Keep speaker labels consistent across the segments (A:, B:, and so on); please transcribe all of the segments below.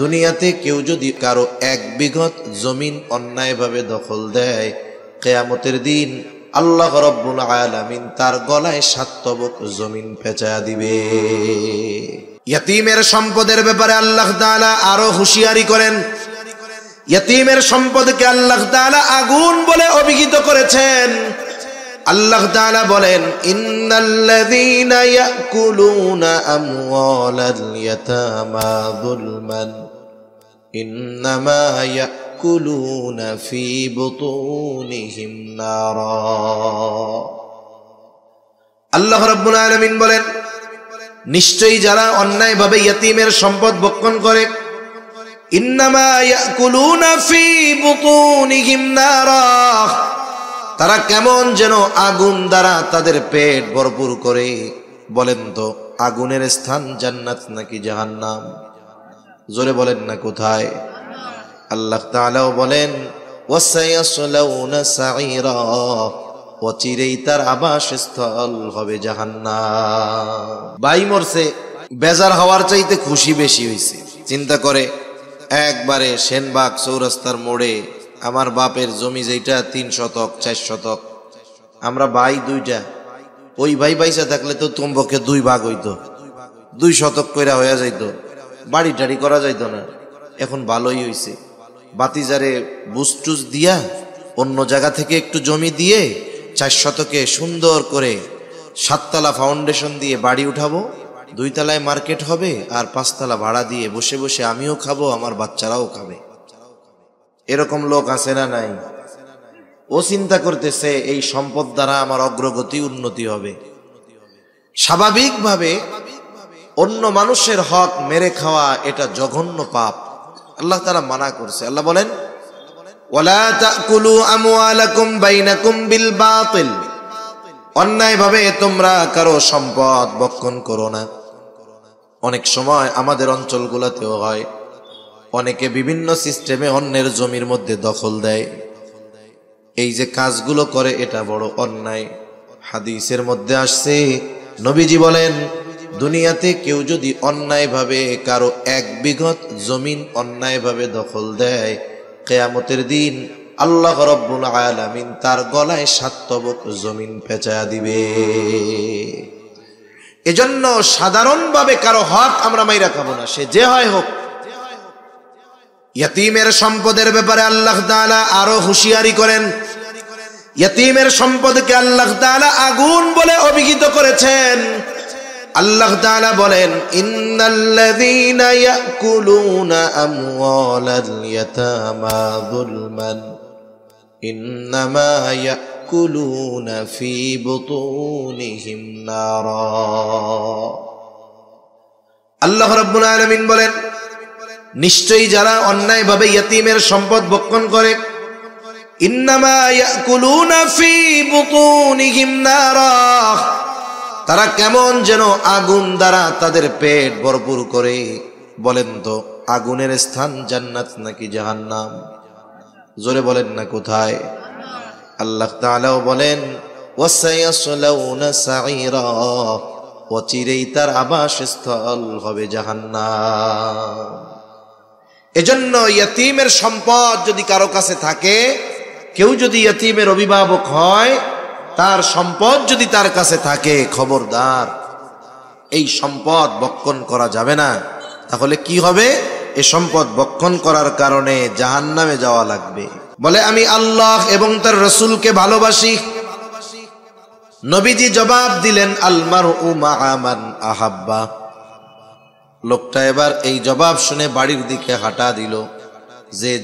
A: দুনিয়াতে কেউ যদি কারো এক বিঘত জমিন অন্যায়ভাবে দখল দেয়, কিয়ামতের দিন আল্লাহ রাব্বুল আলামিন তার গলায় 7 তবক জমিন পেঁচায়া দিবে। ইয়তীমের সম্পদের ব্যাপারে আল্লাহ তাআলা আরো হুঁশিয়ারি করেন। ইয়তীমের সম্পদকে আল্লাহ তাআলা আগুন বলে অভিহিত করেছেন। আল্লাহ তাআলা বলেন, ইন্নাল্লাযীনা ইয়াকুলুনা আমওয়ালাল ইয়াতামা যুলমান ইন্নামা ইয়াকুলুনা ফি বুতুনিহিম নারা। আল্লাহ রাব্বুল আলামিন বলেন, নিশ্চয়ই যারা অন্যায়ভাবে ইয়তীমের সম্পদ ভক্ষণ করে, ইন্নামা ইয়াকুলুনা ফি বুতুনিহিম নারা, তারা কেমন যেন আগুন দ্বারা তাদের পেট ভরপুর করে। বলেন তো, আগুনের স্থান জান্নাত নাকি জাহান্নাম? জোরে বলেন না, কোথায়? আল্লাহ তাআলাও বলেন, ওয়াসায়াসলাউনা সাঈরা, অচিরেই তার আবাসস্থল হবে জাহান্নাম। ভাই মরছে, বেজার হওয়ার চাইতে খুশি বেশি হয়েছে। চিন্তা করে, একবারে সেনবাগ চৌরাস্তার মোড়ে আমার বাপের জমি যেটা 3 শতক 4 শতক, আমরা ভাই 2টা, ওই ভাই বাইসা থাকলে তো কমপক্ষে 2 ভাগ হইতো, 2 শতক কইরা হয়ে যাইতো, বাড়ি টাড়ি করা যাইতো না। এখন ভালোই হইছে, বাতিজারে বুস্টুস দিয়া অন্য জায়গা থেকে একটু জমি দিয়ে 4 শতকে সুন্দর করে 7 তলা ফাউন্ডেশন দিয়ে বাড়ি উঠাবো, 2 তলায় মার্কেট হবে, আর 5 তলা ভাড়া দিয়ে বসে বসে আমিও খাবো, আমার বাচ্চারাও খাবে। এরকম লোক আছে না নাই? ও চিন্তা করতেছে এই সম্পদ দ্বারা আমার অগ্রগতি উন্নতি হবে। স্বাভাবিকভাবে অন্য মানুষের হক মেরে খাওয়া এটা জঘন্য পাপ, আল্লাহ তাআলা মানা করছে। আল্লাহ বলেন, ওয়ালা তাকুলু আমওয়ালাকুম বাইনাকুম বিল বাতিল, অন্যায়ভাবে তোমরা কারো সম্পদ ভক্ষণ করো না। অনেক সময় আমাদের অঞ্চলগুলোতেও হয়, অনেকে বিভিন্ন সিস্টেমে অন্যের জমির মধ্যে দখল দেয়। এই যে কাজগুলো করে এটা বড় অন্যায়। হাদিসের মধ্যে আসছে, নবীজি বলেন, দুনিয়াতে কেউ যদি অন্যায়ভাবে কারো এক বিঘত জমিন অন্যায়ভাবে দখল দেয়, কিয়ামতের দিন আল্লাহ রাব্বুল আলামিন তার গলায় 7 তবক জমিন পেঁচায়া দিবে। এজন্য সাধারণভাবে কারো হক আমরা মাইরা খাবো না, সে যে হয় হোক। ইয়তীমের সম্পদের ব্যাপারে আল্লাহ তাআলা আরো হুঁশিয়ারি করেন। ইয়তীমের সম্পদকে আল্লাহ তাআলা আগুন বলে অভিহিত করেছেন। আল্লাহ তাআলা বলেন, ইন্নাল্লাযীনা ইয়াকুলুনা আমওয়ালাল ইয়াতামা যুলমান ইন্নামা ইয়াকুলুনা ফি বুতুনিহিম নারা। আল্লাহ রাব্বুল আলামিন বলেন, নিশ্চয়ই যারা অন্যায়ভাবে ইয়তীমের সম্পদ ভক্ষণ করে, ইন্নামা ইয়াকুলুনা ফি বুতুনিহিম নারা, তারা কেমন যেন আগুন দ্বারা তাদের পেট ভরপুর করে। বলেন তো, আগুনের স্থান জান্নাত নাকি জাহান্নাম? জোরে বলেন না, কোথায়? আল্লাহ তাআলাও বলেন, ওয়াসায়াসলাউনা সাঈরা, অচিরেই তার আবাসস্থল হবে জাহান্নাম। এজন্য ইয়তীমের সম্পদ যদি কারো কাছে থাকে, কেউ যদি ইয়তীমের অভিভাবক হয়, তার সম্পদ যদি তার কাছে থাকে, খবরদার, এই সম্পদ ভক্ষণ করা যাবে না। তাহলে কি হবে? এই সম্পদ ভক্ষণ করার কারণে জাহান্নামে যাওয়া লাগবে। বলে, আমি আল্লাহ এবং তার রাসূলকে ভালোবাসি। নবীজি জবাব দিলেন, আল মারউ মা'a মান আহাব্বা। লোকটা এবার এই জবাব শুনে বাড়ির দিকে হাঁটা দিল,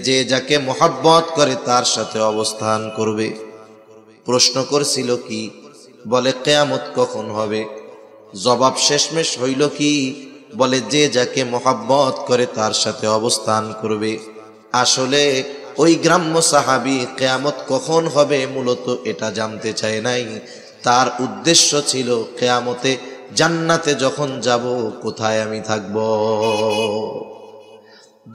A: যে যাকে মোহাব্বত করে তার সাথে অবস্থান করবে। প্রশ্ন করছিল কি? বলে, কিয়ামত কখন হবে? জবাব শেষমেশ হইল কি? বলে, যে যাকে মোহাব্বত করে তার সাথে অবস্থান করবে। আসলে ওই গ্রাম্য সাহাবী কিয়ামত কখন হবে মূলত এটা জানতে চায় নাই। তার উদ্দেশ্য ছিল, কিয়ামতে জান্নাতে যখন যাব কোথায় আমি থাকব।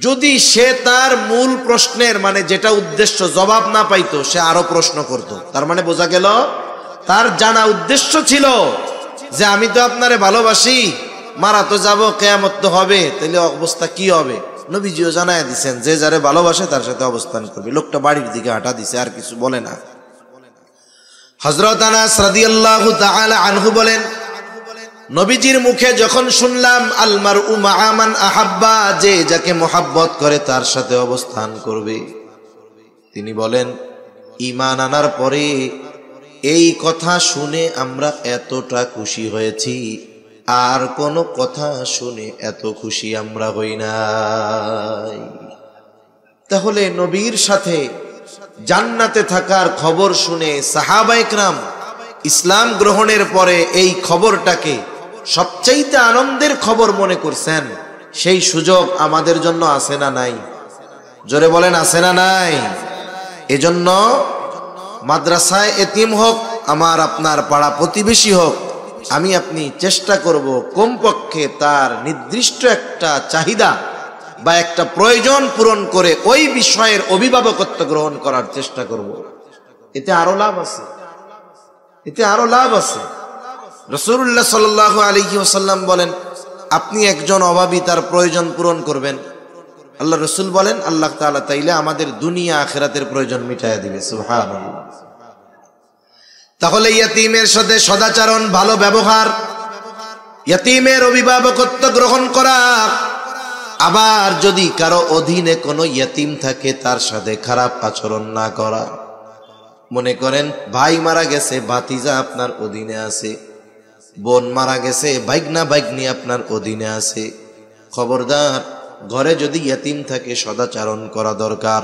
A: যদি সে তার মূল প্রশ্নের মানে যেটা উদ্দেশ্য জবাব না পাইতো, সে আরো প্রশ্ন করত। তার মানে বোঝা গেল তার জানা উদ্দেশ্য ছিল যে আমি তো আপনারে ভালোবাসি, মারা তো যাব, কিয়ামত তো হবে, তাহলে অবস্থা কি হবে। নবীজিও জানায় দিছেন যে যারে ভালোবাসে তার সাথে অবস্থান করবে। লোকটা বাড়ির দিকে হাঁটা দিছে, আর কিছু বলে না। হযরত আনাস রাদিয়াল্লাহু তাআলা আনহু বলেন, নবীজির মুখে যখন শুনলাম আল মারউ মাআ মান আহাব্বা, যে যাকে মোহাব্বত করে তার সাথে অবস্থান করবে, তিনি বলেন ঈমান আনার পরে এই কথা শুনে আমরা এতটা খুশি হয়েছি, আর কোনো কথা শুনে এত খুশি আমরা হই নাই। তাহলে নবীর সাথে জান্নাতে থাকার খবর শুনে সাহাবায়ে কেরাম ইসলাম গ্রহণের পরে এই খবরটাকে সবচাইতে আনন্দের খবর মনে করছেন। সেই সুযোগ আমাদের জন্য আছে না নাই? জোরে বলেন, আছে না নাই? এজন্য মাদ্রাসায় এতিম হোক, আমার আপনার পাড়া প্রতিবেশী হোক, আমি আপনি চেষ্টা করব কমপক্ষে তার নির্দিষ্ট একটা চাহিদা বা একটা প্রয়োজন পূরণ করে ওই বিষয়ের অভিভাবকত্ব গ্রহণ করার চেষ্টা করব। এতে আরো লাভ আছে, এতে আরো লাভ আছে। রাসূলুল্লাহ সাল্লাল্লাহু আলাইহি ওয়াসাল্লাম বলেন, আপনি একজন অভাবী, তার প্রয়োজন পূরণ করবেন, আল্লাহ রাসূল বলেন আল্লাহ তাআলা তাইলে আমাদের দুনিয়া আখিরাতের প্রয়োজন মিটায়া দিবে। সুবহানাল্লাহ। তাহলে ইয়তীমের সাথে সদাচরণ, ভালো ব্যবহার, ইয়তীমের অভিভাবকত্ব গ্রহণ করা, আবার যদি কারো অধীনে কোনো ইয়তীম থাকে তার সাথে খারাপ আচরণ না করা। মনে করেন ভাই মারা গেছে, ভাতিজা আপনার অধীনে আছে, বোন মারা গেছে, ভাইগনা ভাইগনি আপনার অধীনে আছে, খবরদার ঘরে যদি ইয়তীম থাকে সদাচরণ করা দরকার।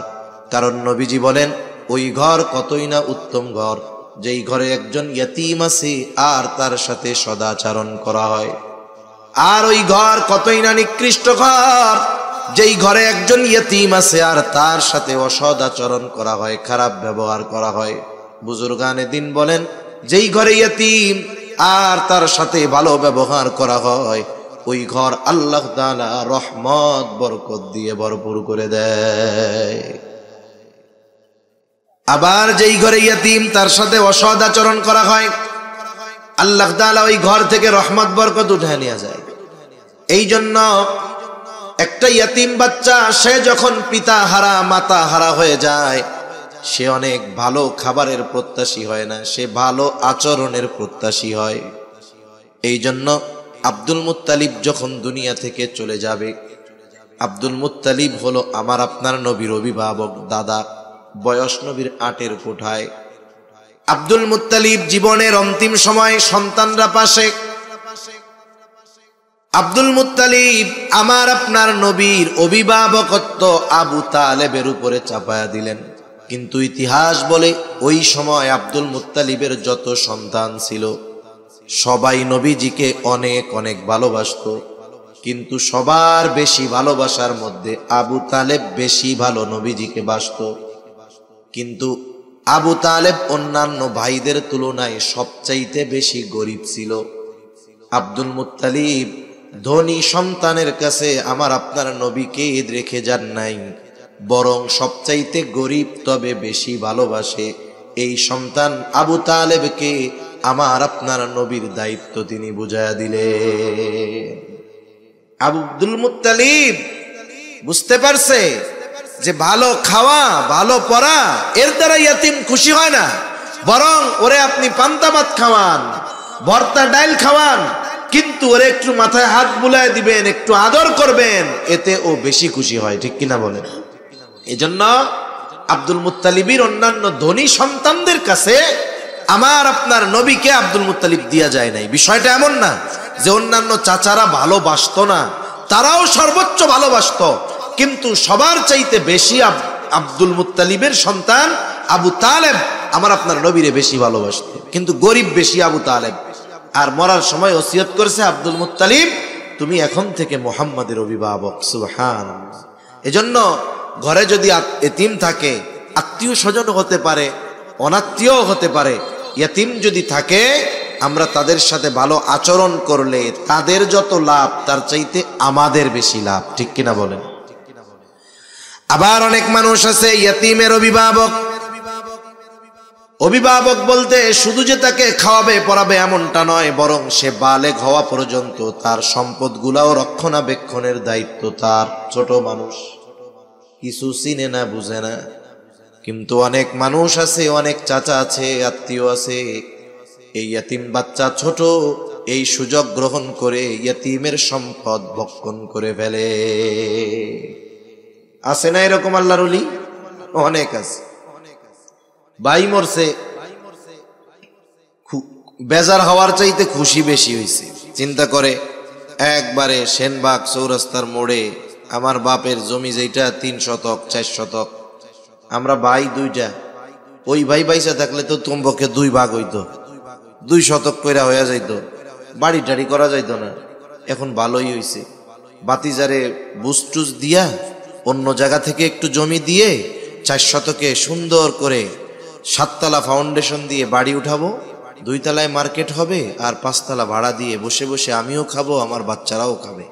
A: কারণ নবীজি বলেন ওই ঘর কতই না উত্তম ঘর যেই ঘরে একজন ইয়তীম আছে আর তার সাথে সদাচরণ করা হয়। আর ওই ঘর কতই না নিকৃষ্ট ঘর যেই ঘরে একজন ইয়তীম আছে আর তার সাথে অসদাচরণ করা হয়, খারাপ ব্যবহার করা হয়। বুজুর্গানে দিন বলেন যেই ঘরে ইয়তীম আর তার সাথে ভালো ব্যবহার করা হয় ওই ঘর আল্লাহ তাআলা রহমত বরকত দিয়ে ভরপুর করে দেয়। আবার যেই ঘরে ইয়তীম তার সাথে অসদাচরণ করা হয় আল্লাহ তাআলা ওই ঘর থেকে রহমত বরকত উঠায় নিয়ে যায়। এই জন্য একটা ইয়তীম বাচ্চা সে যখন পিতা হারা মাতা হারা হয়ে যায় সে অনেক ভালো খাবারের প্রত্যাশী হয় না, সে ভালো আচরণের প্রত্যাশী হয়। এই জন্য আব্দুল মুত্তালিব যখন দুনিয়া থেকে চলে যাবে, আব্দুল মুত্তালিব হলো আমার আপনার নবীর অভিভাবক, দাদা, বয়স নবীর 8-এর কোঠায়। আব্দুল মুত্তালিব জীবনের অন্তিম সময় সন্তানরা পাশে, আব্দুল মুত্তালিব আমার আপনার নবীর অভিভাবকত্ব আবু তালেবের উপরে চাপায়া দিলেন। কিন্তু ইতিহাস বলে ওই সময় আব্দুল মুত্তালিবের যত সন্তান ছিল সবাই নবীজিকে অনেক অনেক ভালোবাসতো, কিন্তু সবার বেশি ভালোবাসার মধ্যে আবু তালেব বেশি ভালো নবীজিকে বাসতো। কিন্তু আবু তালেব অন্যান্য ভাইদের তুলনায় সবচাইতে বেশি গরিব ছিল। আব্দুল মুত্তালিব ধনী সন্তানের কাছে আমার আপনার নবীকে রেখে যান নাই, বরং সবচাইতে গরিব তবে বেশি ভালোবাসে এই সন্তান আবু তালেবকে আমার আপনার নবীর দায়িত্ব তিনি বুঝায়া দিলেন। আব্দুল মুত্তালিব বুঝতে পারছে যে ভালো খাওয়া ভালো পড়া এর দ্বারা ইয়তীম খুশি হয় না, বরং ওরে আপনি পান্তা ভাত খাওয়ান, ভর্তা ডাল খাওয়ান, কিন্তু ওরে একটু মাথায় হাত বুলায় দিবেন, একটু আদর করবেন, এতে ও বেশি খুশি হয়। ঠিক কিনা বলেন? এজন্য আব্দুল মুত্তালিবের অন্যান্য ধনী সন্তানদের কাছে আমার আপনার নবীকে আব্দুল মুত্তালিব দিয়া যায় নাই। বিষয়টা এমন না যে অন্যান্য চাচারা ভালোবাসতো না, তারাও সর্বোচ্চ ভালোবাসতো, কিন্তু সবার চাইতে বেশি আব্দুল মুত্তালিবের সন্তান আবু তালেব আমার আপনার নবীরে বেশি ভালোবাসতো, কিন্তু গরিব বেশি আবু তালেব। আর মরার সময় ওসিয়ত করেছে আব্দুল মুত্তালিব তুমি এখন থেকে মুহাম্মাদের অভিভাবক। সুবহানাল্লাহ। এজন্য ঘরে যদি এতিম থাকে, আত্মীয় স্বজন হতে পারে, অনাত্মীয় হতে পারে, ইয়তীম যদি থাকে আমরা তাদের সাথে ভালো আচরণ করলে তাদের যত লাভ তার চাইতে আমাদের বেশি লাভ। ঠিক কিনা বলেন? আবার অনেক মানুষ আছে ইয়তীমের অভিভাবক, অভিভাবক বলতে শুধু যে তাকে খাওয়াবে পড়াবে এমনটা নয়, বরং সে বালেগ হওয়া পর্যন্ত তার সম্পদগুলাও রক্ষণাবেক্ষণের দায়িত্ব তার। ছোট মানুষ কিছু চিনে না, বুঝে না, কিন্তু অনেক মানুষ আছে, অনেক চাচা আছে, আত্মীয় আছে, এই ইয়াতিম বাচ্চা ছোট, এই সুযোগ গ্রহণ করে ইয়াতিমের সম্পদ ভক্ষণ করে ফেলে। আছে না এরকম আল্লাহর ওলি? অনেক আছে। ভাই মরছে, বেজার হওয়ার চাইতে খুশি বেশি হয়েছে। চিন্তা করে একবারে সেনবাগ চৌরাস্তার মোড়ে আমার বাপের জমি যেটা 3 শতক 4 শতক, আমরা ভাই 2টা, ওই ভাই বাইসা থাকলে তো তোমাকে 2 ভাগ হইতো, 2 শতক কইরা হয়ে যাইতো, বাড়ি টাড়ি করা যাইতো না। এখন ভালোই হইছে, বাতিজারে বুস্টুস দিয়া অন্য জায়গা থেকে একটু জমি দিয়ে 4 শতকে সুন্দর করে 7 তলা ফাউন্ডেশন দিয়ে বাড়ি উঠাবো, 2 তলায় মার্কেট হবে, আর 5 তলা ভাড়া দিয়ে বসে বসে আমিও খাবো, আমার বাচ্চারাও খাবে।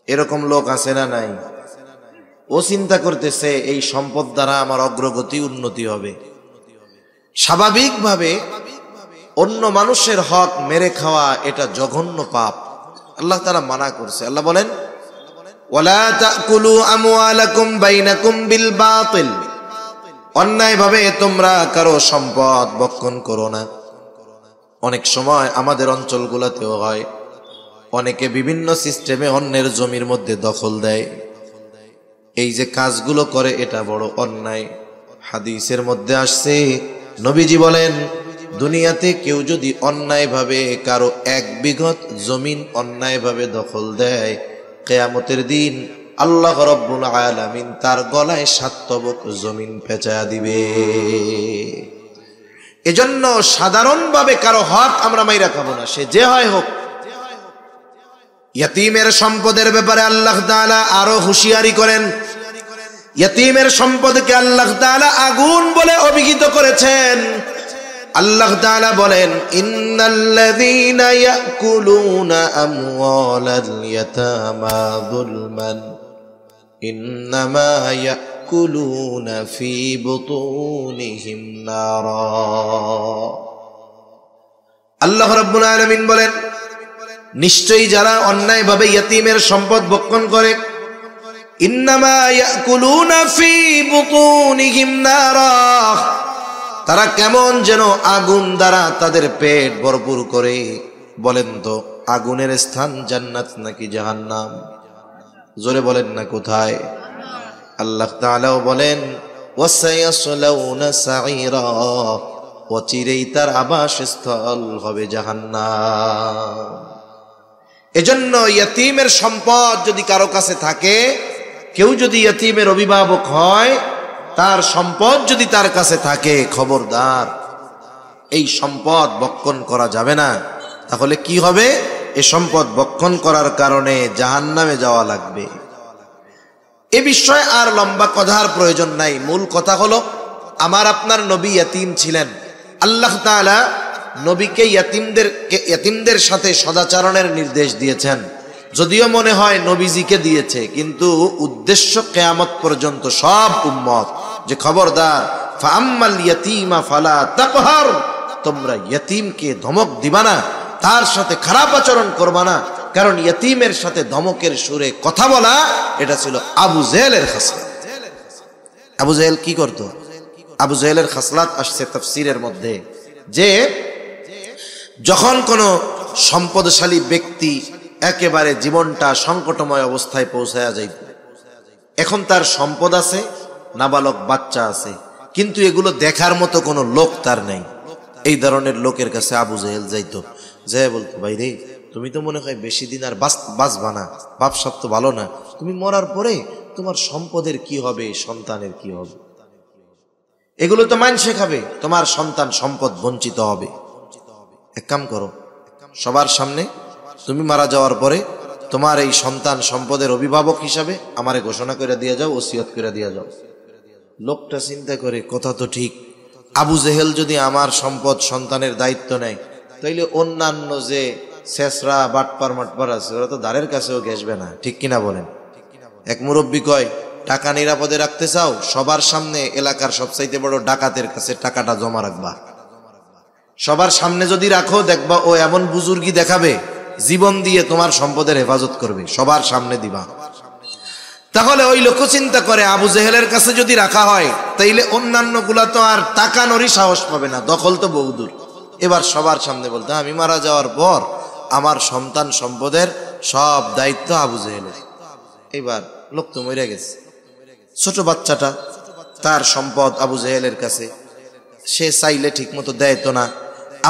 A: এরকম লোক আছে না নাই? ও চিন্তা করতেছে এই সম্পদ দ্বারা আমার অগ্রগতি উন্নতি হবে। স্বাভাবিকভাবে অন্য মানুষের হক মেরে খাওয়া এটা জঘন্য পাপ, আল্লাহ তাআলা মানা করছে। আল্লাহ বলেন, ওয়ালা তাকুলু আমওয়ালাকুম বাইনাকুম বিল বাতিল, অন্যায়ভাবে তোমরা কারো সম্পদ ভক্ষণ করো না। অনেক সময় আমাদের অঞ্চলগুলোতেও হয়, অনেকে বিভিন্ন সিস্টেমে অন্যের জমির মধ্যে দখল দেয়। এই যে কাজগুলো করে এটা বড় অন্যায়। হাদিসের মধ্যে আসছে, নবীজি বলেন, দুনিয়াতে কেউ যদি অন্যায়ভাবে কারো 1 বিঘত জমিন অন্যায়ভাবে দখল দেয়, কিয়ামতের দিন আল্লাহ রাব্বুল আলামিন তার গলায় 7 তবক জমিন পেঁচায়া দিবে। এজন্য সাধারণভাবে কারো হক আমরা মাইরা খাবো না, সে যে হয় হোক। ইয়াতিমের সম্পদের ব্যাপারে আল্লাহ তাআলা আরো হুঁশিয়ারি করেন। ইয়াতিমের সম্পদকে আল্লাহ তাআলা আগুন বলে অভিহিত করেছেন। আল্লাহ তাআলা বলেন, ইন্নাল্লাযীনা ইয়াকুলুনা আমওয়ালাল ইয়াতামা যুলমান ইন্নামা ইয়াকুলুনা ফি বুতুনিহিম নারা। আল্লাহ রাব্বুল আলামিন বলেন, নিশ্চয়ই যারা অন্যায়ভাবে ইয়াতিমের সম্পদ ভক্ষণ করে, ইন্নামা ইয়াকুলুনা ফি বুতুনিহিম নারা, তারা কেমন যেন আগুন দ্বারা তাদের পেট ভরপুর করে। বলেন তো, আগুনের স্থান জান্নাত নাকি জাহান্নাম? জোরে বলেন না, কোথায়? আল্লাহ তাআলাও বলেন, ওয়াসায়াসলাউনা সাঈরা, অচিরেই তার আবাসস্থল হবে জাহান্নাম। এজন্য ইয়াতিমের সম্পদ যদি কারো কাছে থাকে, কেউ যদি ইয়াতিমের অভিভাবক হয়, তার সম্পদ যদি তার কাছে থাকে, খবরদার, এই সম্পদ ভক্ষণ করা যাবে না। তাহলে কি হবে? এই সম্পদ ভক্ষণ করার কারণে জাহান্নামে যাওয়া লাগবে। এ বিষয়ে আর লম্বা কথার প্রয়োজন নাই। মূল কথা হলো, আমার আপনার নবী ইয়াতিম ছিলেন। আল্লাহ তাআলা নবীকে ইয়াতিমদের সাথে সদাচরণের নির্দেশ দিয়েছেন। যদিও মনে হয় নবীজিকে দিয়েছে, কিন্তু উদ্দেশ্য কিয়ামত পর্যন্ত সব উম্মত, যে খবরদার, ফাআম্মাল ইয়াতীমা ফালা তাকহার, তোমরা ইয়াতিমকে ধমক দিবা না, তার সাথে খারাপ আচরণ করবা না। কারণ ইয়াতিমের সাথে ধমকের সুরে কথা বলা, এটা ছিল আবু জেহেলের খাসলাত। আবু জেহেল কি করত? আবু জেহেলের খাসলাত আসছে তাফসীরের মধ্যে, যে যখন কোনো সম্পদশালী ব্যক্তি একেবারে জীবনটা সংকটময় অবস্থায় পৌঁছায়া যাইত, এখন তার সম্পদ আছে, নাবালক বাচ্চা আছে, কিন্তু এগুলো দেখার মতো কোনো লোক তার নেই। এই ধরনের লোকের কাছে আবু জেহেল যাইত, যে বলতো, ভাই রে, তুমি তো মনে হয় বেশি দিন আর বাঁচবা না, বাপসাপ তো ভালো না, তুমি মরার পরে তোমার সম্পদের কি হবে, সন্তানের কি হবে, এগুলো তো মানুষে খাবে, তোমার সন্তান সম্পদ বঞ্চিত হবে। এক কাম করো, সবার সামনে তুমি মারা যাওয়ার পরে তোমার এই সন্তান সম্পদের অভিভাবক হিসাবে আমারে ঘোষণা করে দিয়ে যাও, ওসিয়ত করে দিয়ে যাও। লোকটা চিন্তা করে, কথা তো ঠিক, আবু জেহেল যদি আমার সম্পদ সন্তানের দায়িত্ব নেয়, তাইলে অন্যান্য যে শেষরা বাটপার মাটপার আছে, ওরা তো দ্বারের কাছেও ঘেসবে না, ঠিক কিনা বলেন? এক মুরব্বী কয়, টাকা নিরাপদে রাখতে চাও, সবার সামনে এলাকার সবচাইতে বড় ডাকাতের কাছে টাকাটা জমা রাখবা। সবার সামনে যদি রাখো, দেখবা ও এমন বুজুর্গি দেখাবে, জীবন দিয়ে তোমার সম্পদের হেফাজত করবে, সবার সামনে দিবা। তাহলে ওই লোক চিন্তা করে, আবু জেহেলের কাছে যদি রাখা হয় তাইলে অন্যান্য গুলা তো আর তাকানোরই সাহস পাবে না, দখল তো বহুদূর। এবার সবার সামনে বলতে, আমি মারা যাওয়ার পর আমার সন্তান সম্পদের সব দায়িত্ব আবু জেহেলের। এবার লোক তো মরে গেছে, ছোট বাচ্চাটা, তার সম্পদ আবু জেহেলের কাছে, সে চাইলে ঠিক মতো দেয় তো না।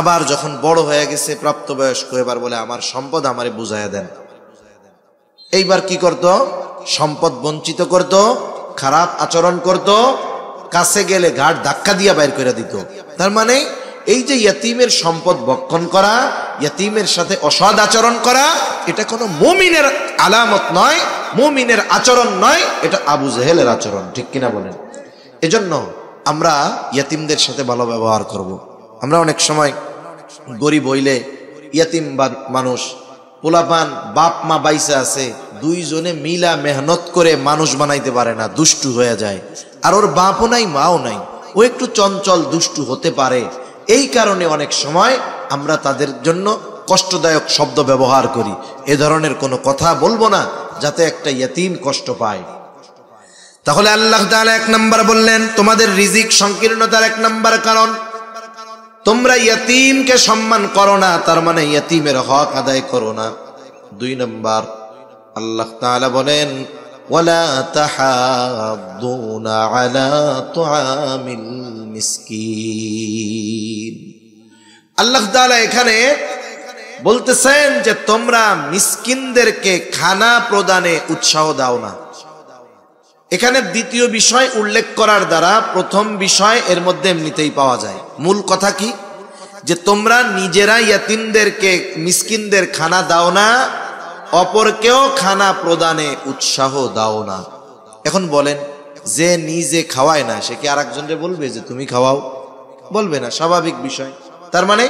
A: আবার যখন বড় হয়ে গেছে, প্রাপ্তবয়স্ক, এবার বলে আমার সম্পদ আমারে বুঝাইয়া দেন। এইবার কি করত? সম্পদ বঞ্চিত করত, খারাপ আচরণ করত, কাছে গেলে ঘাট ধাক্কা দিয়া বাইর করে দিত। তার মানে এই যে ইয়তিমের সম্পদ ভক্ষণ করা, ইয়তিমের সাথে অসৎ আচরণ করা, এটা কোনো মুমিনের আলামত নয়, মুমিনের আচরণ নয়, এটা আবু জেহেলের আচরণ। ঠিক কিনা বলেন? এজন্য আমরা ইয়তিমদের সাথে ভালো ব্যবহার করব। আমরা অনেক সময় গরিব হইলে, ইয়তিম মানুষ, পোলাপান বাপ মা বাইসা আছে, দুইজনে মিলা মেহনত করে মানুষ বানাইতে পারে না, দুষ্টু হয়ে যায়। আর ওর বাপও নাই মাও নাই, ও একটু চঞ্চল দুষ্টু হতে পারে। এই কারণে অনেক সময় আমরা তাদের জন্য কষ্টদায়ক শব্দ ব্যবহার করি। এ ধরনের কোনো কথা বলবো না যাতে একটা ইয়তিম কষ্ট পায়। তাহলে আল্লাহ তাআলা 1 নাম্বার বললেন, তোমাদের রিজিক সংকীর্ণতার 1 নাম্বার কারণ তোমরা ইয়তিমকে সম্মান করো না, তার মানে ইয়তিমের হক আদায় করো না। 2 নাম্বার আল্লাহ তাআলা বলেন, ওয়ালা তাহাদ্দুনা আলা তুআমিল মিসকিন। আল্লাহ তাআলা এখানে বলতেছেন যে তোমরা মিসকিনদেরকে খানা প্রদানে উৎসাহ দাও না। এখানে দ্বিতীয় বিষয় উল্লেখ করার দ্বারা প্রথম বিষয় এর মধ্যে এমনিতেই পাওয়া যায়। মূল কথা কি? যে তোমরা নিজেরা ইয়তিমদেরকে, মিসকিনদের খানা দাও না, অপরকেও খানা প্রদানে উৎসাহ দাও না। এখন বলেন, যে নিজে খাওয়ায় না সে কি আরেকজনকে বলবে যে তুমি খাওয়াও? বলবে না, স্বাভাবিক বিষয়। তার মানে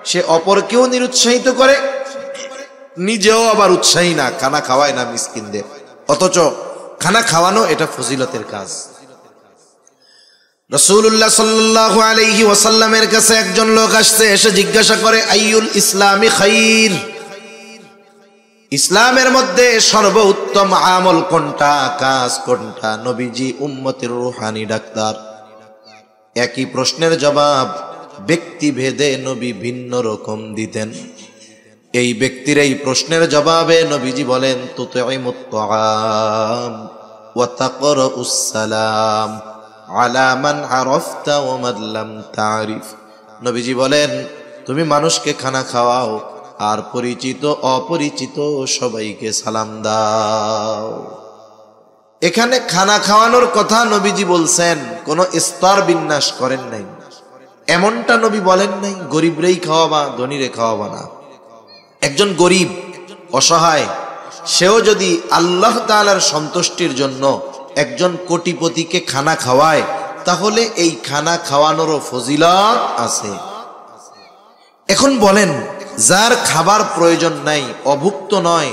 A: সে অপরকেও নিরুৎসাহিত করে, নিজেও আবার উৎসাহী না, খানা খাওয়ায় না মিসকিনদের। অথচ খানা খাওয়ানো এটা ফজিলতের কাজ। রাসূলুল্লাহ সাল্লাল্লাহু আলাইহি ওয়াসাল্লামের কাছে একজন লোক আসছে, এসে জিজ্ঞাসা করে, আইয়ুল ইসলামি খাইর, ইসলামের মধ্যে সর্বোত্তম আমল কোনটা, কাজ কোনটা? নবীজি উম্মতের রূহানি ডাক্তার। একই প্রশ্নের জবাব ব্যক্তি ভেদে নবী ভিন্ন রকম দিতেন। এই ব্যক্তির এই প্রশ্নের জবাবে নবীজি বলেন, তুতঈমুত তাআম ওয়া তাকরাউস সালাম আলা মান আরাফতা ওয়া মান লাম তারিফ। নবীজি বলেন, তুমি মানুষকে খানা খাওয়াও, আর পরিচিত অপরিচিত সবাইকে সালাম দাও। এখানে খানা খাওয়ানোর কথা নবীজি বলছেন, কোনো স্তর বিন্যাস করেন নাই, এমনটা নবী বলেন নাই গরিবরেই খাওয়াবা, ধনীরে খাওয়াবা না। একজন গরিব অসহায়, সেও যদি আল্লাহ তাআলার সন্তুষ্টির জন্য একজন কোটিপতিকে খানা খাওয়ায়, তাহলে এই খানা খাওয়ানোরও ফজিলত আছে। এখন বলেন, যার খাবার প্রয়োজন নাই, অভুক্ত নয়,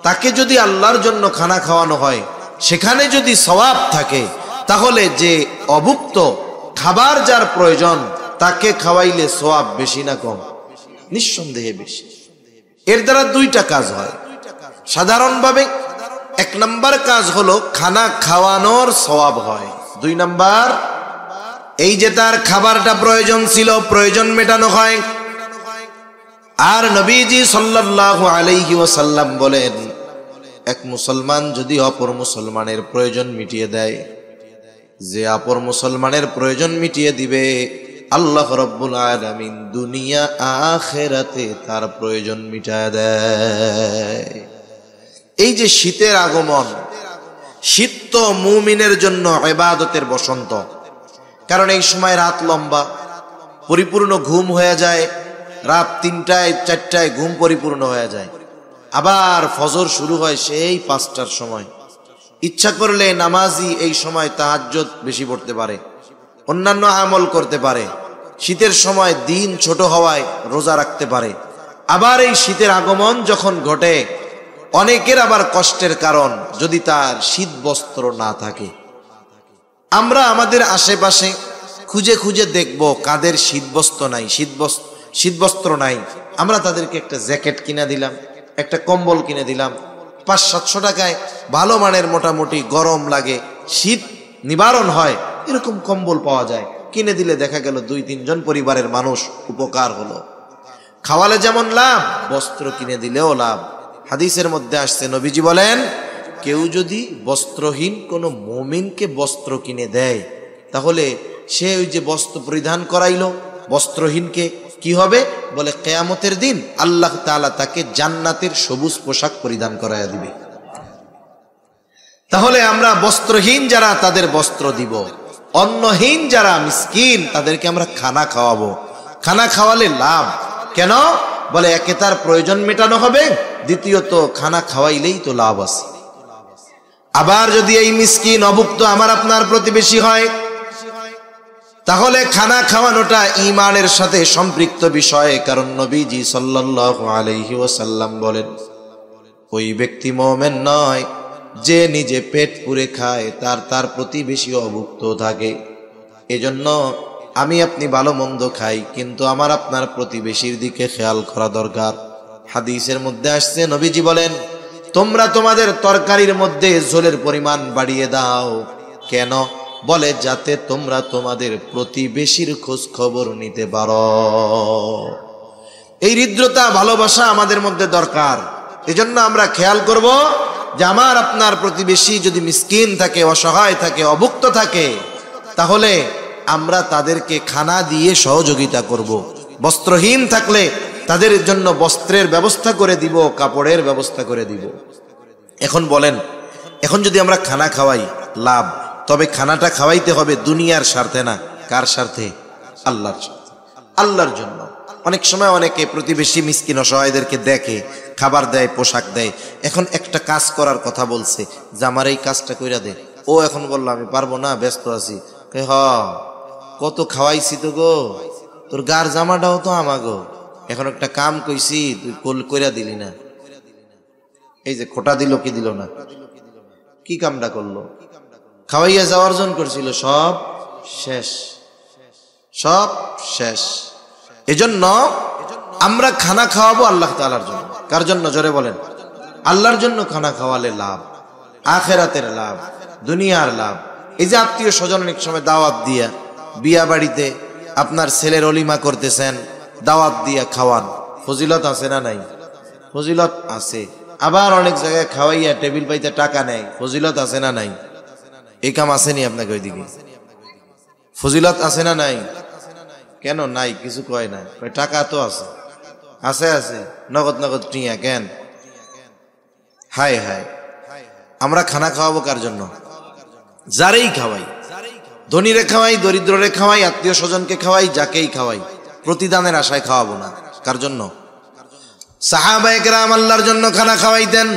A: তাকে যদি আল্লাহর জন্য খানা খাওয়ানো হয়, সেখানে যদি সওয়াব থাকে, তাহলে যে অভুক্ত, খাবার যার প্রয়োজন, তাকে খাওয়াইলে সওয়াব বেশি না কম? নিঃসন্দেহে বেশি। এর দ্বারা 2টা কাজ হয় সাধারণভাবে। 1 নাম্বার কাজ হলো খানা খাওয়ানোর সওয়াব হয়। 2 নাম্বার, এই যে তার খাবারটা প্রয়োজন ছিল, প্রয়োজন মেটানো হয়। আর নবীজি সাল্লাল্লাহু আলাইহি ওয়াসাল্লাম বলেন, এক মুসলমান যদি অপর মুসলমানের প্রয়োজন মিটিয়ে দেয়, যে অপর মুসলমানের প্রয়োজন মিটিয়ে দিবে, আল্লাহ রাব্বুল আলামিন দুনিয়া আখিরাতে তার প্রয়োজন মিটায় দেয়। এই যে শীতের আগমন, শীত তো মুমিনের জন্য ইবাদতের বসন্ত, কারণ এই সময় রাত লম্বা, পরিপূর্ণ ঘুম হয়ে যায়, রাত 3টায় 4টায় ঘুম পরিপূর্ণ হয়ে যায়। আবার ফজর শুরু হয় সেই 5টার সময়। ইচ্ছা করলে নামাজি এই সময় তাহাজ্জুদ বেশি পড়তে পারে, অন্যান্য আমল করতে পারে। শীতের সময় দিন ছোট হওয়ায় রোজা রাখতে পারে। আবার এই শীতের আগমন যখন ঘটে, অনেকের আবার কষ্টের কারণ যদি তার শীত বস্ত্র না থাকে। আমরা আমাদের আশেপাশে খুঁজে খুঁজে দেখব কাদের শীত বস্ত্র নাই, আমরা তাদেরকে একটা জ্যাকেট কিনে দিলাম, একটা কম্বল কিনে দিলাম, 500-700 টাকায় ভালো মানের মোটামুটি গরম লাগে, শীত নিবারণ হয় এরকম কম্বল পাওয়া যায়, কিনে দিলে দেখা গেল 2-3 জন পরিবারের মানুষ উপকার হলো। খাওয়ালে যেমন লাভ, বস্ত্র কিনে দিলেও লাভ। হাদিসের মধ্যে আসছে, নবীজি বলেন কেউ যদি বস্ত্রহীন কোনো মুমিনকে বস্ত্র কিনে দেয়, তাহলে সে ওই যে বস্ত্র পরিধান করাইলো বস্ত্রহীনকে, কি হবে বলে কিয়ামতের দিন আল্লাহ তাআলা তাকে জান্নাতের সবুজ পোশাক পরিধান করাইয়া দিবে। তাহলে আমরা বস্ত্রহীন যারা তাদের বস্ত্র দিব, অন্নহীন যারা মিসকিন তাদেরকে আমরা খানা খাওয়াবো। খানা খাওয়ালে লাভ কেন বলে, একে তার প্রয়োজন মেটানো হবে, দ্বিতীয়ত খানা খাওয়াইলেই তো লাভ আছে। আবার যদি এই মিসকিন অভুক্ত আমার আপনার প্রতিবেশী হয়, তাহলে খানা খাওয়ানোটা ঈমানের সাথে সম্পৃক্ত বিষয়। কারণ নবীজি সাল্লাল্লাহু আলাইহি ওয়াসাল্লাম বলেন, ওই ব্যক্তি মুমিন নয় যে নিজে পেট পুরে খায়, তার প্রতিবেশী অভুক্ত থাকে। এজন্য আমি আপনি ভালো মন্দ খাই, কিন্তু আমার আপনার প্রতিবেশীর দিকে খেয়াল করা দরকার। হাদিসের মধ্যে আসছে, নবীজি বলেন তোমরা তোমাদের তরকারির মধ্যে ঝোলের পরিমাণ বাড়িয়ে দাও। কেন বলে, যাতে তোমরা তোমাদের প্রতিবেশীর খোঁজ খবর নিতে পারো। এই হৃদ্রতা ভালোবাসা আমাদের মধ্যে দরকার। এজন্য আমরা খেয়াল করব যে আমার আপনার প্রতিবেশী যদি মিসকিন থাকে, অসহায় থাকে, অভুক্ত থাকে, তাহলে আমরা তাদেরকে খানা দিয়ে সহযোগিতা করব। বস্ত্রহীন থাকলে তাদের জন্য বস্ত্রের ব্যবস্থা করে দিব, কাপড়ের ব্যবস্থা করে দিব। এখন বলেন, এখন যদি আমরা খানা খাওয়াই লাভ, তবে খানাটা খাওয়াইতে হবে দুনিয়ার স্বার্থে না, কার স্বার্থে? আল্লাহর স্বার্থে, আল্লাহর জন্য। অনেক সময় অনেকে প্রতিবেশী মিসকিন অসহায়দেরকে দেখে, খাবার দেয়, পোশাক দেয়। এখন একটা কাজ করার কথা বলছে যে আমার এই কাজটা কইরা দে, ও এখন বললো আমি পারবো না, ব্যস্ত আছি। কত খাওয়াইছি তো গো, তোর গার জামাটাও তো আমাগো, এখন একটা কাম কইছি তুই কইরা দিলি না। এই যে খোটা দিল কি দিল না, কি কামটা করলো? খাওয়াইয়া যাওয়ার জন করছিল, সব শেষ, সব শেষ। এজন্য আমরা খানা খাওয়াবো আল্লাহ তাআলার জন্য। কার জন্য? জোরে বলেন। আল্লাহর জন্য খানা খাওয়ালে লাভ, আখিরাতের লাভ, দুনিয়ার লাভ। এই যে আত্মীয় স্বজন অনেক সময় দাওয়াত দিয়া, বিয়া বাড়িতে আপনার ছেলের অলিমা করতেছেন, দাওয়াত দিয়া খাওয়ান, ফজিলত আছে না নাই? ফজিলত আছে। আবার অনেক জায়গায় খাওয়াইয়া টেবিল পাইতে টাকা নেয়, ফজিলত আছে না নাই? এই কাম আসেনি আপনাকে ওইদিকে? ফজিলত আছে না নাই? কেন নাই? কিছু কয় না, টাকা তো আছে, আছে আছে, নগদ নগদ টিয়া কেন? হায় হায়, আমরা খানা খাওয়াবো কার জন্য? যারেই খাওয়াই, ধনীরে খাওয়াই, দরিদ্ররে খাওয়াই, আত্মীয় স্বজনকে খাওয়াই, যাকেই খাওয়াই, প্রতিদানের আশায় খাওয়াবো না। কার জন্য? সাহাবায়ে কেরাম আল্লাহর জন্য খানা খাওয়াইতেন।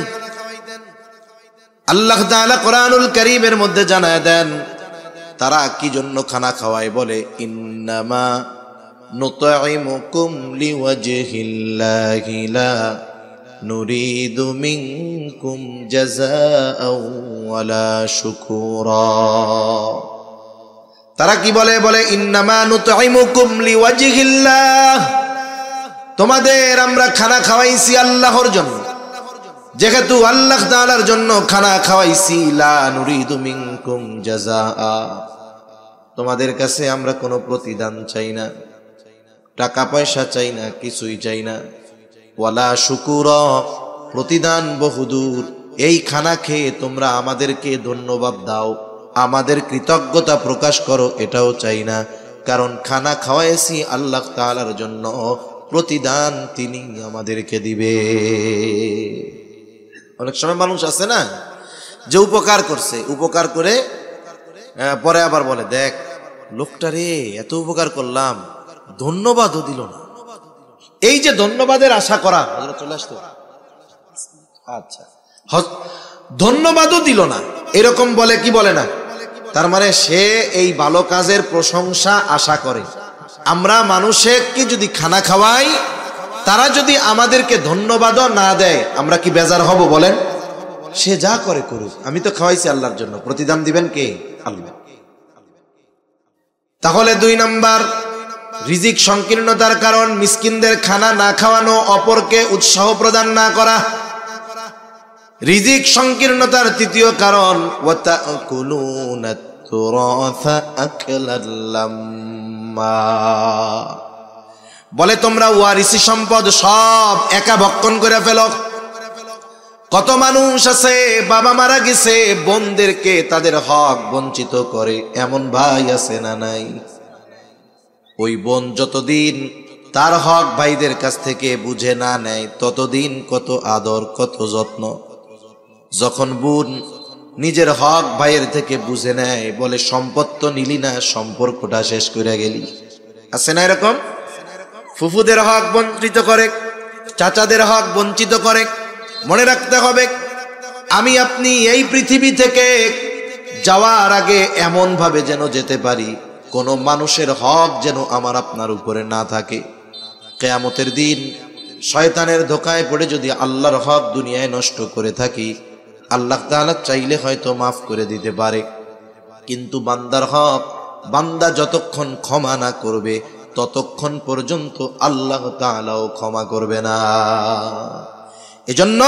A: আল্লাহ তাআলা কোরআনুল কারীমের মধ্যে জানায় দেন তারা কি জন্য খানা খাওয়ায়, বলে ইন্নামা নুতঈমুকুম লিওয়াজহিল্লাহি লা নুরিদু মিনকুম জাযাআও ওয়ালা শুকুরা। তারা কি বলে? বলে ইন্নামা নুতঈমুকুম লিওয়াজহিল্লাহ, তোমাদের আমরা খানা খাওয়াইছি আল্লাহর জন্য। যেহেতু আল্লাহ তাআলার জন্য খানা খাওয়াইছি, লা নুরিদু মিনকুম জাযাআ, তোমাদের কাছে আমরা কোনো প্রতিদান চাই না, টাকা পয়সা চাই না, কিছুই চাই না। ওয়ালা শুকুরা, প্রতিদান বহুদূর। এই খানা খেয়ে তোমরা আমাদেরকে ধন্যবাদ দাও, আমাদের কৃতজ্ঞতা প্রকাশ করো, এটাও চাই না। কারণ খানা খাওয়াইছি আল্লাহ তাআলার জন্য, প্রতিদান তিনি আমাদেরকে দিবে। অনেক সময় মানুষ আছে না যে উপকার করছে, উপকার করে পরে আবার বলে, দেখ লোকটা রে এত উপকার করলাম, ধন্যবাদও দিল না। এই যে ধন্যবাদের আশা করা, চলে আসতো, আচ্ছা ধন্যবাদও দিল না, এরকম বলে কি বলে না? তার মানে সে এই ভালো কাজের প্রশংসা আশা করে। আমরা মানুষকে যদি খানা খাওয়াই, তারা যদি আমাদেরকে ধন্যবাদও না দেয় আমরা কি বেজার হব বলেন? সে যা করে করুক, আমি তো খাওয়াইছি আল্লাহর জন্য, প্রতিদান দিবেন কে? আল্লাহ। তাহলে 2 নাম্বার, রিজিক সংকীর্ণতার কারণ মিসকিনদের খানা না খাওয়ানো, অপরকে উৎসাহ প্রদান না করা। রিজিক সংকীর্ণতার 3য় কারণ ওয়াতাকুলুনাত তুরাসা আকলাল লাম্মা, বলে তোমরা ওয়ারিসি সম্পদ সব একা ভক্ষণ করে ফেলো। কত মানুষ আছে বাবা মারা গেছে, বোনদেরকে তাদের হক বঞ্চিত করে, এমন ভাই আছে না নাই? ওই বোন যতদিন তার হক ভাইদের কাছ থেকে বুঝে না নেয় ততদিন কত আদর কত যত্ন। যখন বোন নিজের হক ভাইয়ের থেকে বুঝে নেয়, বলে সম্পদ তো নিলি না, সম্পর্কটা শেষ করে গেলি। আছে না এরকম? ফুফুদের হক বঞ্চিত করে, চাচাদের হক বঞ্চিত করে। মনে রাখতে হবে, আমি আপনি এই পৃথিবী থেকে যাওয়ার আগে এমন ভাবে যেন যেতে পারি কোনো মানুষের হক যেন আমার আপনার উপরে না থাকে। কিয়ামতের দিন শয়তানের ধোকায় পড়ে যদি আল্লাহর হক দুনিয়ায় নষ্ট করে থাকি, আল্লাহ তাআলা চাইলে হয়তো মাফ করে দিতে পারে, কিন্তু বান্দার হক বান্দা যতক্ষণ ক্ষমা না করবে ততক্ষণ পর্যন্ত আল্লাহ তাআলাও ক্ষমা করবে না। এজন্য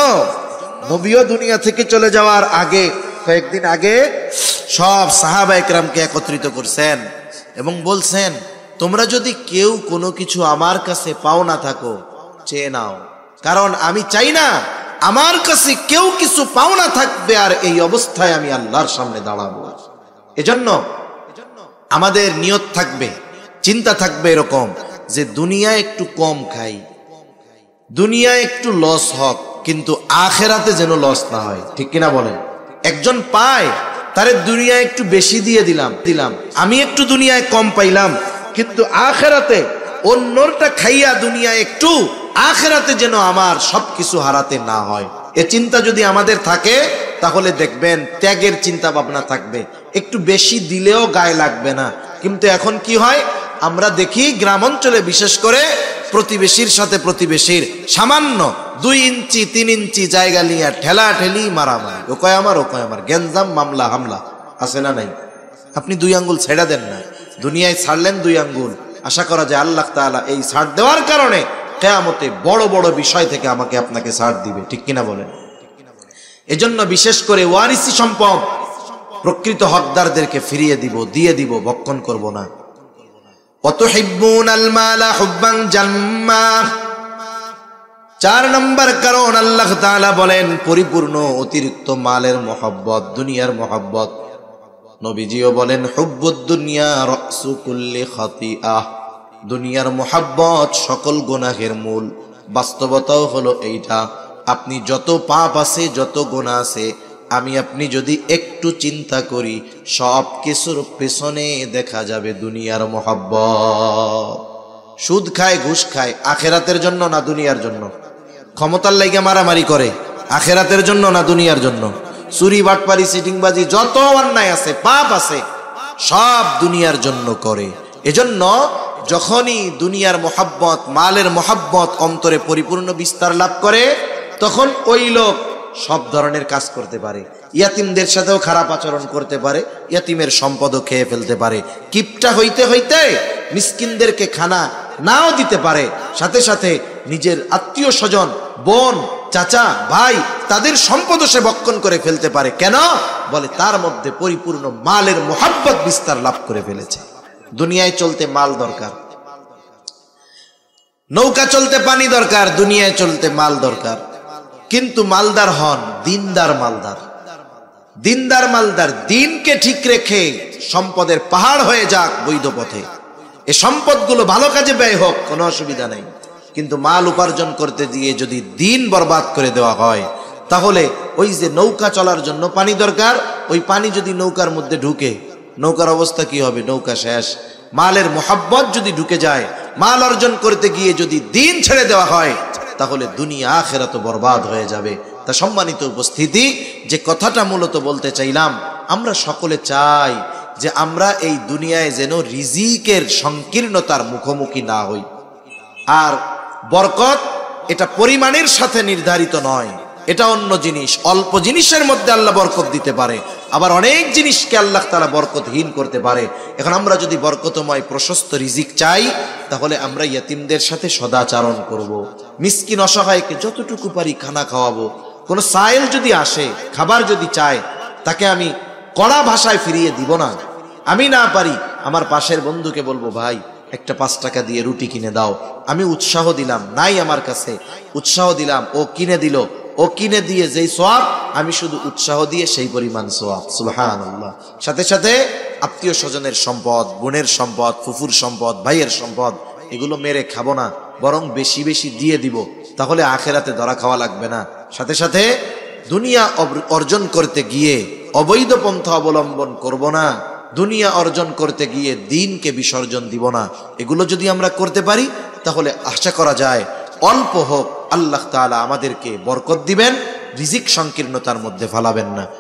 A: নবীও দুনিয়া থেকে চলে যাওয়ার আগে, কয়েকদিন আগে সব সাহাবায়ে কেরামকে একত্রিত করছেন এবং বলছেন, তোমরা যদি কেউ কোনো কিছু আমার কাছে পাও না থাকো, চেয়ে নাও, কারণ আমি চাই না আমার কাছে কেউ কিছু পাও না থাকবে আর এই অবস্থায় আমি আল্লাহর সামনে দাঁড়াবো। এজন্য আমাদের নিয়ত থাকবে, চিন্তা থাকবে এরকম যে দুনিয়া একটু কম খাই, দুনিয়া একটু লস হোক, কিন্তু আখেরাতে যেন লস না হয়। ঠিক কিনা বলেন? একজন পায়, তারে দুনিয়া একটু বেশি দিয়ে দিলাম, আমি একটু দুনিয়ায় কম পাইলাম, কিন্তু আখেরাতে অন্যটা খাইয়া দুনিয়া একটু, আখেরাতে যেন আমার সবকিছু হারাতে না হয়। এ চিন্তা যদি আমাদের থাকে তাহলে দেখবেন ত্যাগের চিন্তা ভাবনা থাকবে, একটু বেশি দিলেও গায়ে লাগবে না। কিন্তু এখন কি হয়, আমরা দেখি গ্রাম অঞ্চলে বিশেষ করে প্রতিবেশীর সাথে প্রতিবেশীর সামান্য 2 ইঞ্চি 3 ইঞ্চি জায়গা নিয়ে ঠেলা ঠেলি মারামারি, ও কয় আমার, ও কয় আমার, গেঞ্জাম মামলা হামলা, আছে না নাই? আপনি 2 আঙ্গুল ছেড়া দেন না, দুনিয়ায় ছাড়লেন 2 আঙ্গুল, আশা করা যায় আল্লাহ তাআলা এই ছাড় দেওয়ার কারণে কিয়ামতে বড় বড় বিষয় থেকে আমাকে আপনাকে ছাড় দিবে। ঠিক কিনা বলেন? এজন্য বিশেষ করে ওয়ারিসি সম্পদ প্রকৃত হকদারদেরকে ফিরিয়ে দিব, দিয়ে দিব, ভক্ষণ করব না। ওয়াতুহিব্বুনাল মালা হুব্বান জাম্মা, 4 নম্বর কারণ আল্লাহ তাআলা বলেন পরিপূর্ণ অতিরিক্ত মালের মহব্বত, দুনিয়ার মহব্বত। নবীজিও বলেন হুব্বুদ দুনিয়া রাসু কুল্লি খাতিআহ, দুনিয়ার মহব্বত সকল গুনাহের মূল। বাস্তবতাও হলো এইটা, আপনি যত পাপ আছে, যত গুনাহ আছে, আমি আপনি যদি একটু চিন্তা করি সব কিছুর পেছনে দেখা যাবে দুনিয়ার মহব্বত। সুদ খায়, ঘুষ খায়, আখেরাতের জন্য না দুনিয়ার জন্য? ক্ষমতার লাইগা মারামারি করে, আখেরাতের জন্য না দুনিয়ার জন্য? চুরি বাটপারি সিটিংবাজি যত অন্যায় আছে, পাপ আছে, সব দুনিয়ার জন্য করে। এজন্য যখনই দুনিয়ার মহব্বত, মালের মহব্বত অন্তরে পরিপূর্ণ বিস্তার লাভ করে, তখন ওই লোক সব ধরনের কাজ করতে পারে, ইয়াতিমদের সাথেও খারাপ আচরণ করতে পারে, ইয়াতিমের সম্পদও খেয়ে ফেলতে পারে, কিপটা হইতে হইতে মিসকিনদেরকে খানা নাও দিতে পারে, সাথে সাথে নিজের আত্মীয় স্বজন, বোন, চাচা, ভাই, তাদের সম্পদও সে ভক্ষণ করে ফেলতে পারে। কেন? বলে তার মধ্যে পরিপূর্ণ মালের মহব্বত বিস্তার লাভ করে ফেলেছে। দুনিয়ায় চলতে মাল দরকার, নৌকা চলতে পানি দরকার, দুনিয়ায় চলতে মাল দরকার। কিন্তু মালদার হন দিনদার মালদার, দিনদার মালদার, দিনকে ঠিক রেখে সম্পদের পাহাড় হয়ে যাক বৈধ পথে, এই সম্পদগুলো ভালো কাজে ব্যয় হোক, কোনো অসুবিধা নেই। কিন্তু মাল উপার্জন করতে গিয়ে যদি দিন বরবাদ করে দেওয়া হয়, তাহলে ওই যে নৌকা চলার জন্য পানি দরকার, ওই পানি যদি নৌকার মধ্যে ঢুকে, নৌকার অবস্থা কি হবে? নৌকা শেষ। মালের মোহাব্বত যদি ঢুকে যায়, মাল অর্জন করতে গিয়ে যদি দিন ছেড়ে দেওয়া হয়, তাহলে দুনিয়া আখিরাত বরবাদ হয়ে যাবে। তা সম্মানিত উপস্থিতি, যে কথাটা মূলত বলতে চাইলাম, আমরা সকলে চাই যে আমরা এই দুনিয়ায় যেন রিজিকের সংকীর্ণতার মুখোমুখি না হই। আর বরকত এটা পরিমাণের সাথে নির্ধারিত নয়, এটা অন্য জিনিস। অল্প জিনিসের মধ্যে আল্লাহ বরকত দিতে পারে, আবার অনেক জিনিসকে আল্লাহ তাআলা বরকতহীন করতে পারে। এখন আমরা যদি বরকতময় প্রশস্ত রিজিক চাই, তাহলে আমরা ইয়েতিমদের সাথে সদাচরণ করব, মিসকিন অসহায়কে যতটুকু পারি খানা খাওয়াবো। কোনো সায়েল যদি আসে, খাবার যদি চায়, তাকে আমি কড়া ভাষায় ফিরিয়ে দিব না। আমি না পারি আমার পাশের বন্ধুকে বলবো, ভাই একটা 5 টাকা দিয়ে রুটি কিনে দাও। আমি উৎসাহ দিলাম, নাই আমার কাছে, উৎসাহ দিলাম, ও কিনে দিল, ও কিনে দিয়ে যেই সওয়াব, আমি শুধু উৎসাহ দিয়ে সেই পরিমাণ সওয়াব। সুবহানাল্লাহ। সাথে সাথে আত্মীয় স্বজনের সম্পদ, বোনের সম্পদ, ফুফুর সম্পদ, ভাইয়ের সম্পদ, এগুলো মেরে খাবো না, বরং বেশি বেশি দিয়ে দিব, তাহলে আখেরাতে ধরা খাওয়া লাগবে না। সাথে সাথে দুনিয়া অর্জন করতে গিয়ে অবৈধ পন্থা অবলম্বন করব না, দুনিয়া অর্জন করতে গিয়ে দ্বীনকে বিসর্জন দিব না। এগুলো যদি আমরা করতে পারি, তাহলে আশা করা যায় অল্প হোক আল্লাহ তাআলা আমাদেরকে বরকত দিবেন, রিজিক সংকীর্ণতার মধ্যে ফেলাবেন না।